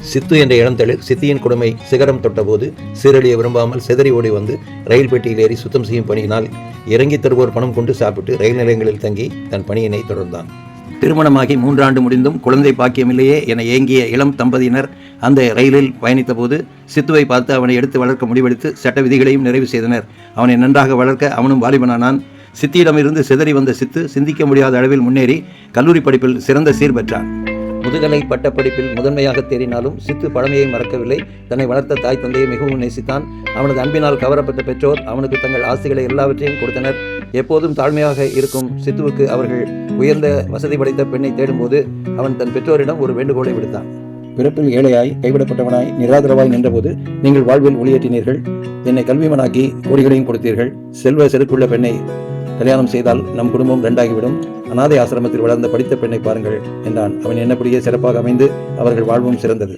சித்து என்ற இளந்தளிர் சித்தியின் கொடுமை சிகரம் தொட்டபோது சீரழிய விரும்பாமல் சிதறி ஓடி வந்து ரயில் பெட்டியில் ஏறி சுத்தம் செய்யும் பணியினால் இறங்கி தருவோர் பணம் கொண்டு சாப்பிட்டு ரயில் நிலையங்களில் தங்கி தன் பணியினை தொடர்ந்தான். திருமணமாகி 3 ஆண்டு முடிந்தும் குழந்தை பாக்கியமில்லையே என ஏங்கிய இளம் தம்பதியினர் அந்த ரயிலில் பயணித்த போது சித்துவை பார்த்து அவனை எடுத்து வளர்க்க முடிவெடுத்து சட்ட விதிகளையும் நிறைவு செய்தனர். அவனை நன்றாக வளர்க்க அவனும் வாலிபனானான். சித்தியிடமிருந்து சிதறி வந்த சித்து சிந்திக்க முடியாத அளவில் முன்னேறி கல்லூரி படிப்பில் சிறந்த சீர் பெற்றான். முதுகலை பட்டப்படிப்பில் முதன்மையாக தேறினாலும் சித்து பழமையை மறக்கவில்லை. தன்னை வளர்த்த தாய் தந்தையை மிகவும் நேசித்தான். அவனது அன்பினால் கவரப்பட்ட பெற்றோர் அவனுக்கு தங்கள் ஆசைகளை எல்லாவற்றையும் கொடுத்தனர். எப்போதும் தாழ்மையாக இருக்கும் சித்துவுக்கு அவர்கள் உயர்ந்த வசதி படைத்த பெண்ணை தேடும்போது அவன் தன் பெற்றோரிடம் ஒரு வேண்டுகோளை விடுத்தான். பிறப்பில் ஏழையாய் கைவிடப்பட்டவனாய் நிராதரவாய் நின்றபோது நீங்கள் வாழ்வில் ஒளியேற்றினீர்கள். என்னை கல்விமனாக்கி கோடிகளையும் கொடுத்தீர்கள். செல்வ செருக்குள்ள பெண்ணை கல்யாணம் செய்தால் நம் குடும்பம் 2 ஆகிவிடும். அனாதை ஆசிரமத்தில் வளர்ந்த படித்த பெண்ணை பாருங்கள் என்றான். அவன் என்னப்படியே சிறப்பாக அமைந்து அவர்கள் வாழ்வும் சிறந்தது.